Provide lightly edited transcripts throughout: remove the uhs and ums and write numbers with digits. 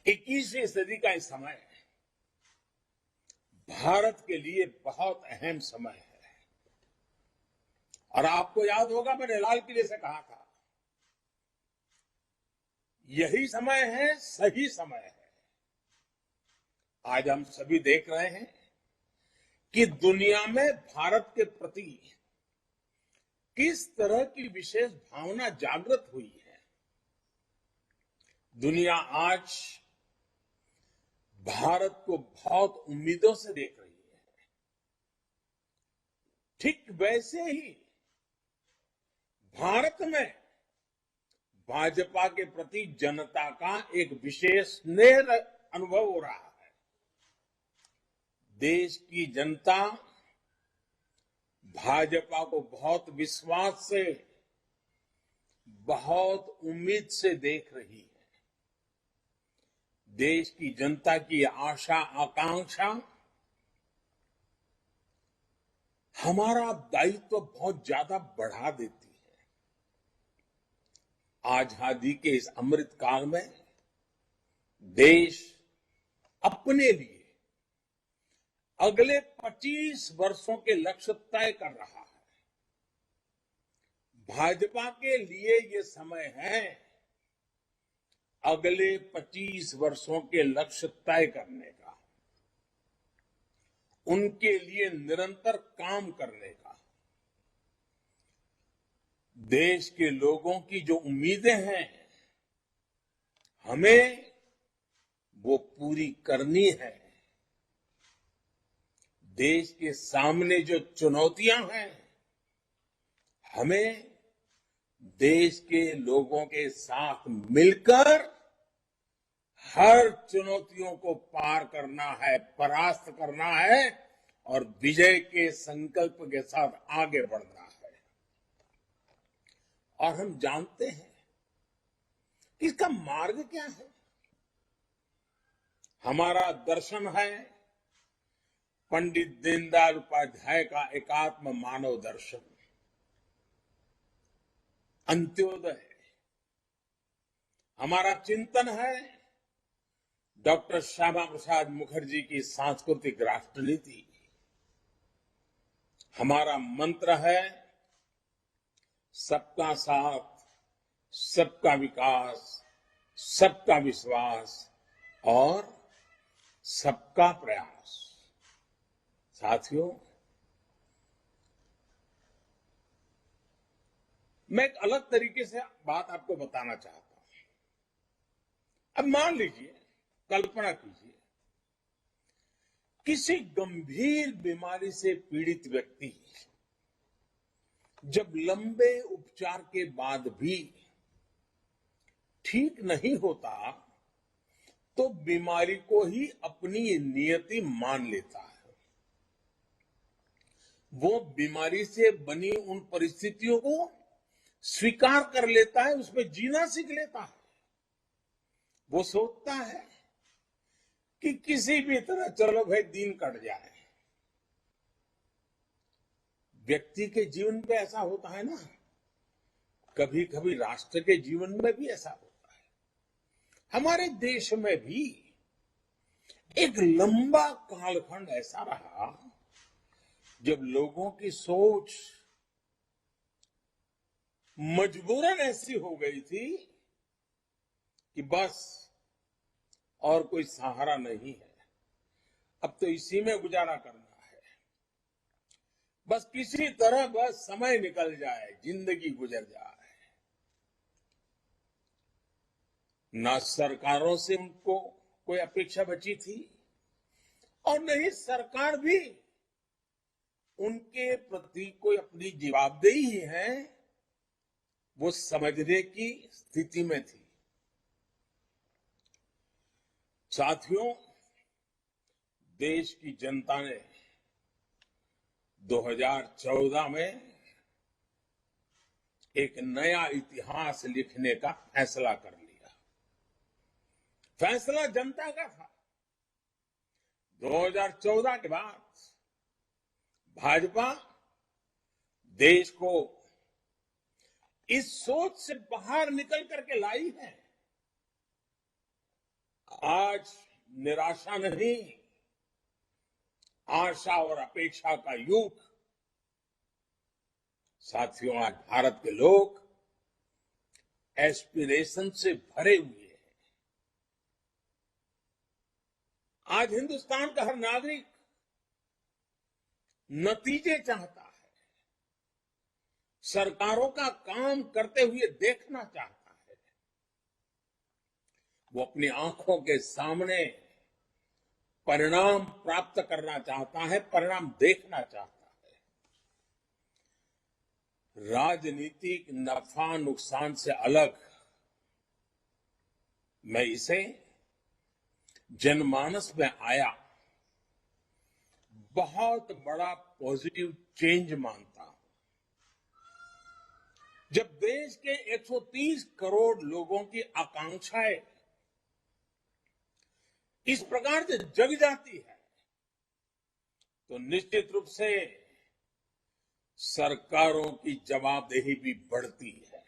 21वीं सदी का इस समय भारत के लिए बहुत अहम समय है। और आपको याद होगा, मैंने लाल किले से कहा था, यही समय है, सही समय है। आज हम सभी देख रहे हैं कि दुनिया में भारत के प्रति किस तरह की विशेष भावना जागृत हुई है। दुनिया आज भारत को बहुत उम्मीदों से देख रही है। ठीक वैसे ही भारत में भाजपा के प्रति जनता का एक विशेष स्नेह अनुभव हो रहा है। देश की जनता भाजपा को बहुत विश्वास से, बहुत उम्मीद से देख रही है। देश की जनता की आशा आकांक्षा हमारा दायित्व बहुत ज्यादा बढ़ा देती है। आजादी के इस अमृत काल में देश अपने लिए अगले 25 वर्षों के लक्ष्य तय कर रहा है। भाजपा के लिए ये समय है अगले 25 वर्षों के लक्ष्य तय करने का, उनके लिए निरंतर काम करने का। देश के लोगों की जो उम्मीदें हैं, हमें वो पूरी करनी है। देश के सामने जो चुनौतियां हैं, हमें देश के लोगों के साथ मिलकर हर चुनौतियों को पार करना है, परास्त करना है और विजय के संकल्प के साथ आगे बढ़ना है। और हम जानते हैं कि इसका मार्ग क्या है। हमारा दर्शन है पंडित दीनदयाल उपाध्याय का एकात्म मानव दर्शन, अंत्योदय। हमारा चिंतन है डॉक्टर श्यामा प्रसाद मुखर्जी की सांस्कृतिक राष्ट्र नीति। हमारा मंत्र है सबका साथ, सबका विकास, सबका विश्वास और सबका प्रयास। साथियों, मैं एक अलग तरीके से बात आपको बताना चाहता हूं। अब मान लीजिए, कल्पना कीजिए, किसी गंभीर बीमारी से पीड़ित व्यक्ति जब लंबे उपचार के बाद भी ठीक नहीं होता तो बीमारी को ही अपनी नियति मान लेता है। वो बीमारी से बनी उन परिस्थितियों को स्वीकार कर लेता है, उसमें जीना सीख लेता है। वो सोचता है कि किसी भी तरह चलो भाई दिन कट जाए। व्यक्ति के जीवन में ऐसा होता है ना, कभी कभी राष्ट्र के जीवन में भी ऐसा होता है। हमारे देश में भी एक लंबा कालखंड ऐसा रहा जब लोगों की सोच मजबूरन ऐसी हो गई थी कि बस और कोई सहारा नहीं है, अब तो इसी में गुजारा करना है। बस किसी तरह बस समय निकल जाए, जिंदगी गुजर जाए। ना सरकारों से उनको कोई अपेक्षा बची थी और नहीं सरकार भी उनके प्रति कोई अपनी जवाबदेही है वो समझने की स्थिति में थी। साथियों, देश की जनता ने 2014 में एक नया इतिहास लिखने का फैसला कर लिया। फैसला जनता का था। 2014 के बाद भाजपा देश को इस सोच से बाहर निकल करके लाई है। आज निराशा नहीं, आशा और अपेक्षा का युग। साथियों, आज भारत के लोग एस्पिरेशन से भरे हुए हैं। आज हिंदुस्तान का हर नागरिक नतीजे चाहता है, सरकारों का काम करते हुए देखना चाहता है। वो अपनी आंखों के सामने परिणाम प्राप्त करना चाहता है, परिणाम देखना चाहता है। राजनीतिक नफा नुकसान से अलग मैं इसे जनमानस में आया बहुत बड़ा पॉजिटिव चेंज मानता हूं। जब देश के 130 करोड़ लोगों की आकांक्षाएं इस प्रकार से जग जाती है, तो निश्चित रूप से सरकारों की जवाबदेही भी बढ़ती है।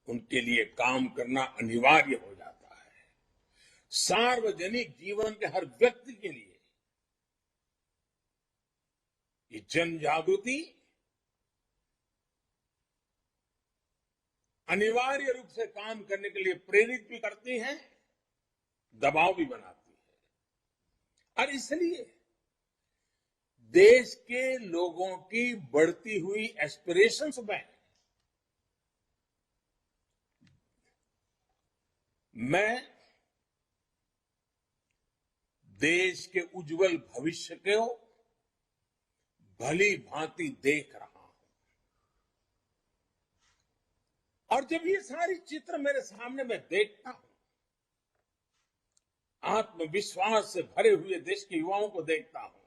उनके लिए काम करना अनिवार्य हो जाता है। सार्वजनिक जीवन के हर व्यक्ति के लिए ये जन जागृति अनिवार्य रूप से काम करने के लिए प्रेरित भी करती है, दबाव भी बनाती है। और इसलिए देश के लोगों की बढ़ती हुई एस्पिरेशंस में मैं देश के उज्जवल भविष्य को भली भांति देख रहा हूं। और जब ये सारी चित्र मेरे सामने मैं देखता हूं, आत्मविश्वास से भरे हुए देश के युवाओं को देखता हूं,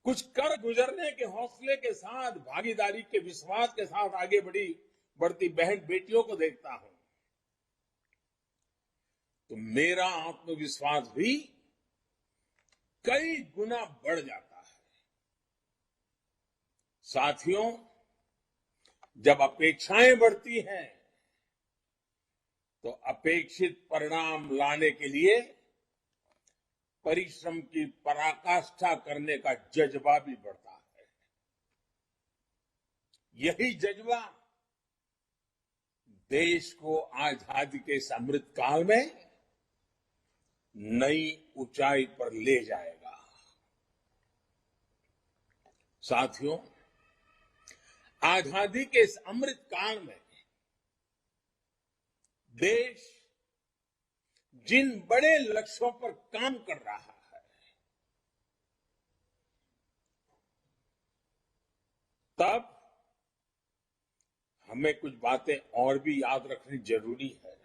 कुछ कर गुजरने के हौसले के साथ, भागीदारी के विश्वास के साथ आगे बढ़ती बहन बेटियों को देखता हूं, तो मेरा आत्मविश्वास भी कई गुना बढ़ जाता है। साथियों, जब अपेक्षाएं बढ़ती हैं, तो अपेक्षित परिणाम लाने के लिए परिश्रम की पराकाष्ठा करने का जज्बा भी बढ़ता है। यही जज्बा देश को आजादी के इस अमृत काल में नई ऊंचाई पर ले जाएगा। साथियों, आजादी के इस अमृत काल में देश जिन बड़े लक्ष्यों पर काम कर रहा है, तब हमें कुछ बातें और भी याद रखनी जरूरी है।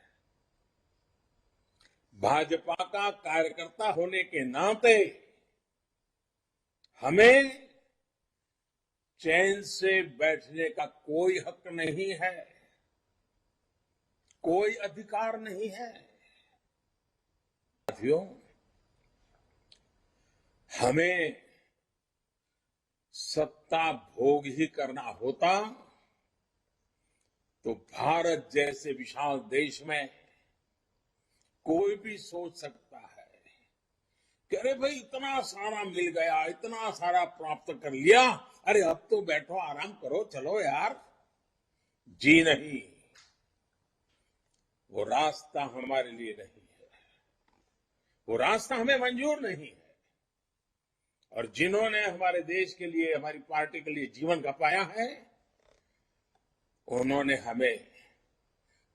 भाजपा का कार्यकर्ता होने के नाते हमें चैन से बैठने का कोई हक नहीं है, कोई अधिकार नहीं है। साथियों, हमें सत्ता भोग ही करना होता तो भारत जैसे विशाल देश में कोई भी सोच सकता है कि अरे भाई इतना सारा मिल गया, इतना सारा प्राप्त कर लिया, अरे अब तो बैठो आराम करो, चलो यार। जी नहीं, वो रास्ता हमारे लिए नहीं है, वो रास्ता हमें मंजूर नहीं है। और जिन्होंने हमारे देश के लिए, हमारी पार्टी के लिए जीवन खपाया है, उन्होंने हमें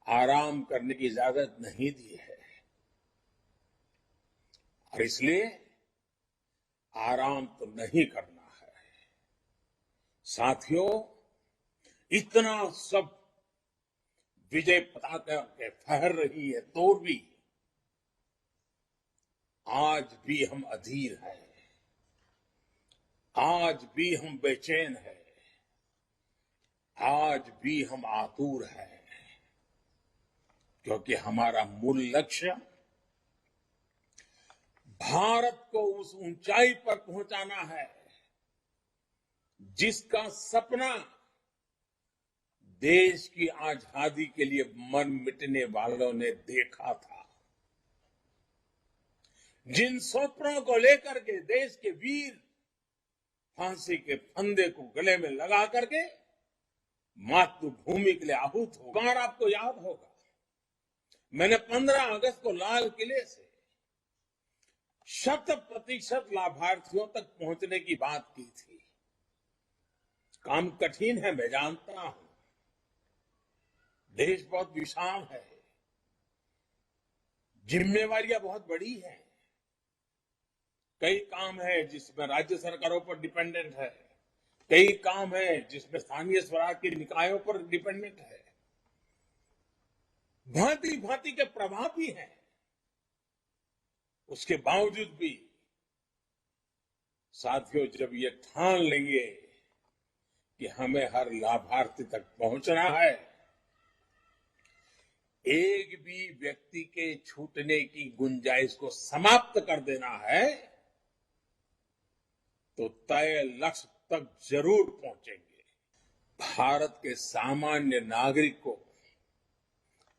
आराम करने की इजाजत नहीं दी है। और इसलिए आराम तो नहीं करना है। साथियों, इतना सब विजय पताका के फहर रही है तो भी आज भी हम अधीर हैं, आज भी हम बेचैन हैं, आज भी हम आतुर हैं, क्योंकि हमारा मूल लक्ष्य भारत को उस ऊंचाई पर पहुंचाना है जिसका सपना देश की आजादी के लिए मर मिटने वालों ने देखा था। जिन स्वप्नों को लेकर के देश के वीर फांसी के फंदे को गले में लगा करके मातृभूमि के लिए आहूत हो। बार आपको याद होगा, मैंने 15 अगस्त को लाल किले से 100% लाभार्थियों तक पहुंचने की बात की थी। काम कठिन है, मैं जानता हूं। देश बहुत विशाल है, जिम्मेवारियां बहुत बड़ी हैं। कई काम है जिसमें राज्य सरकारों पर डिपेंडेंट है, कई काम है जिसमें स्थानीय स्वराज के निकायों पर डिपेंडेंट है, भांति भांति के प्रभाव भी हैं। उसके बावजूद भी साथियों, जब ये ठान लेंगे कि हमें हर लाभार्थी तक पहुंचना है, एक भी व्यक्ति के छूटने की गुंजाइश को समाप्त कर देना है, तो तय लक्ष्य तक जरूर पहुंचेंगे। भारत के सामान्य नागरिक को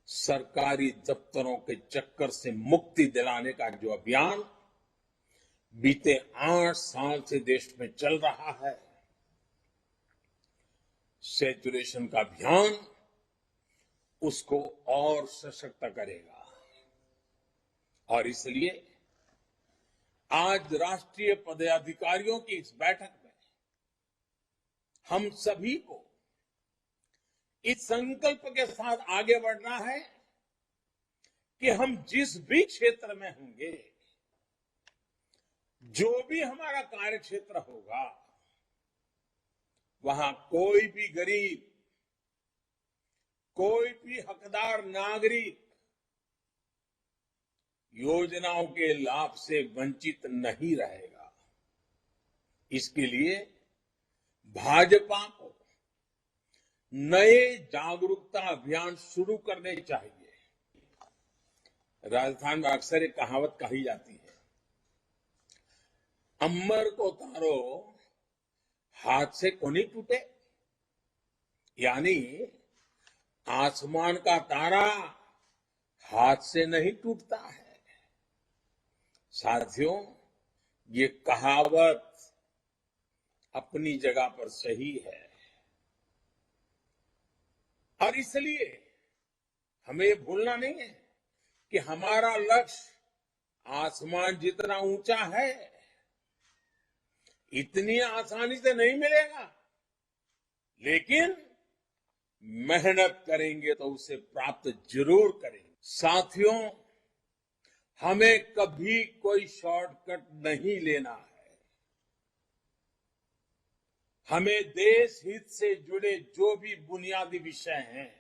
सरकारी दफ्तरों के चक्कर से मुक्ति दिलाने का जो अभियान बीते 8 साल से देश में चल रहा है, सैचुरेशन का अभियान उसको और सशक्त करेगा। और इसलिए आज राष्ट्रीय पदाधिकारियों की इस बैठक में हम सभी को इस संकल्प के साथ आगे बढ़ना है कि हम जिस भी क्षेत्र में होंगे, जो भी हमारा कार्य क्षेत्र होगा, वहां कोई भी गरीब, कोई भी हकदार नागरिक योजनाओं के लाभ से वंचित नहीं रहेगा। इसके लिए भाजपा को नए जागरूकता अभियान शुरू करने चाहिए। राजस्थान में अक्सर एक कहावत कही जाती है, अम्बर को तारो हाथ से को नहीं टूटे, यानी आसमान का तारा हाथ से नहीं टूटता है। साथियों, ये कहावत अपनी जगह पर सही है, और इसलिए हमें ये भूलना नहीं है कि हमारा लक्ष्य आसमान जितना ऊंचा है, इतनी आसानी से नहीं मिलेगा, लेकिन मेहनत करेंगे तो उसे प्राप्त जरूर करेंगे। साथियों, हमें कभी कोई शॉर्टकट नहीं लेना है। हमें देश हित से जुड़े जो भी बुनियादी विषय हैं,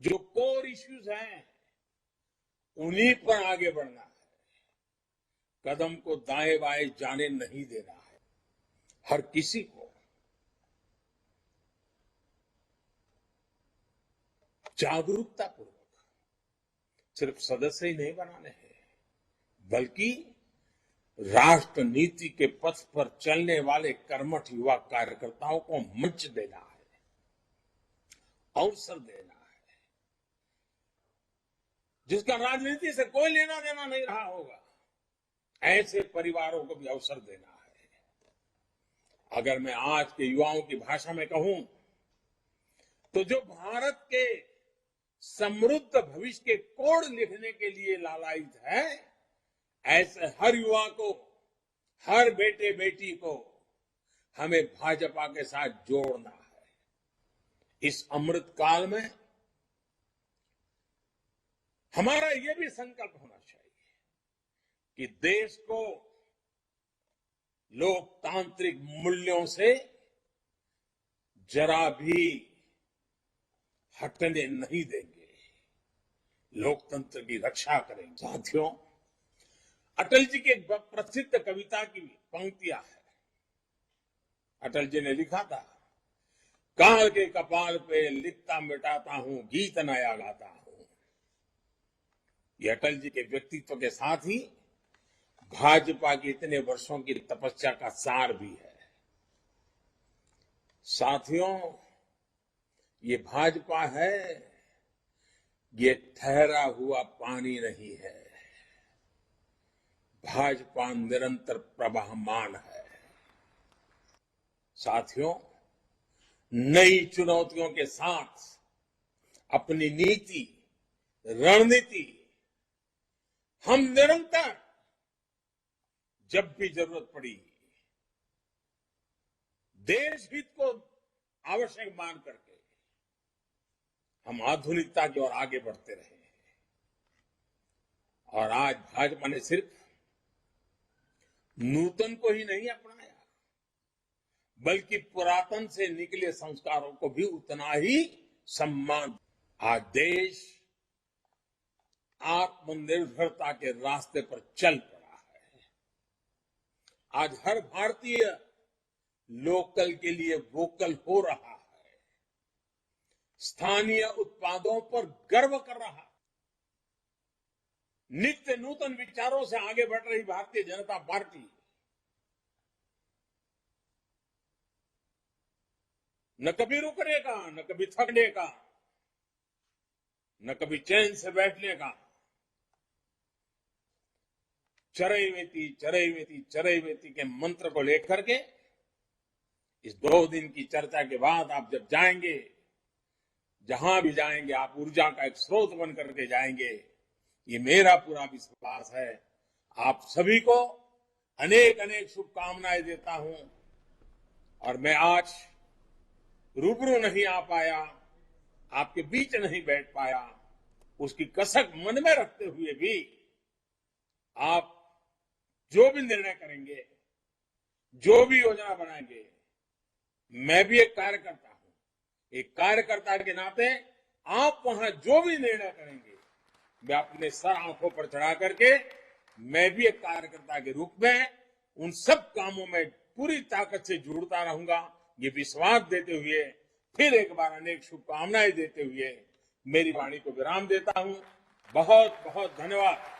जो कोर इश्यूज हैं, उन्हीं पर आगे बढ़ना है। कदम को दाएं बाएं जाने नहीं देना है। हर किसी को जागरूकता पूर्वक सिर्फ सदस्य ही नहीं बनाने हैं, बल्कि राष्ट्र नीति के पथ पर चलने वाले कर्मठ युवा कार्यकर्ताओं को मंच देना है, अवसर देना है, जिसका राजनीति से कोई लेना देना नहीं रहा होगा। ऐसे परिवारों को भी अवसर देना है। अगर मैं आज के युवाओं की भाषा में कहूं, तो जो भारत के समृद्ध भविष्य के कोड लिखने के लिए लालायित है, ऐसे हर युवा को, हर बेटे बेटी को हमें भाजपा के साथ जोड़ना है। इस अमृत काल में हमारा यह भी संकल्प होना चाहिए कि देश को लोकतांत्रिक मूल्यों से जरा भी हटने नहीं देंगे, लोकतंत्र की रक्षा करेंगे। साथियों, अटल जी की एक प्रसिद्ध कविता की पंक्तियां है। अटल जी ने लिखा था, काल के कपाल पे लिखता मिटाता हूं, गीत नया गाता हूं। ये अटल जी के व्यक्तित्व के साथ ही भाजपा की इतने वर्षों की तपस्या का सार भी है। साथियों, ये भाजपा है, ये ठहरा हुआ पानी नहीं है। भाजपा निरंतर प्रवाहमान है। साथियों, नई चुनौतियों के साथ अपनी नीति, रणनीति हम निरंतर जब भी जरूरत पड़ी देश हित को आवश्यक मान करके हम आधुनिकता की ओर आगे बढ़ते रहे। और आज भाजपा ने सिर्फ नूतन को ही नहीं अपनाया, बल्कि पुरातन से निकले संस्कारों को भी उतना ही सम्मान। आज देश आत्मनिर्भरता के रास्ते पर चल पड़ा है। आज हर भारतीय लोकल के लिए वोकल हो रहा है, स्थानीय उत्पादों पर गर्व कर रहा है। नित्य नूतन विचारों से आगे बढ़ रही भारतीय जनता पार्टी न कभी रुकने का, न कभी थकने का, न कभी चैन से बैठने का। चरैवेति चरैवेति चरैवेति के मंत्र को लेकर के इस 2 दिन की चर्चा के बाद आप जब जाएंगे, जहां भी जाएंगे, आप ऊर्जा का एक स्रोत बन करके जाएंगे, ये मेरा पूरा विश्वास है। आप सभी को अनेक अनेक शुभकामनाएं देता हूं। और मैं आज रूबरू नहीं आ पाया, आपके बीच नहीं बैठ पाया, उसकी कसक मन में रखते हुए भी आप जो भी निर्णय करेंगे, जो भी योजना बनाएंगे, मैं भी एक कार्यकर्ता हूं। एक कार्यकर्ता के नाते आप वहां जो भी निर्णय करेंगे, मैं अपने सर आंखों पर चढ़ा करके मैं भी एक कार्यकर्ता के रूप में उन सब कामों में पूरी ताकत से जुड़ता रहूंगा। ये विश्वास देते हुए फिर एक बार अनेक शुभकामनाएं देते हुए मेरी वाणी को विराम देता हूं। बहुत बहुत धन्यवाद।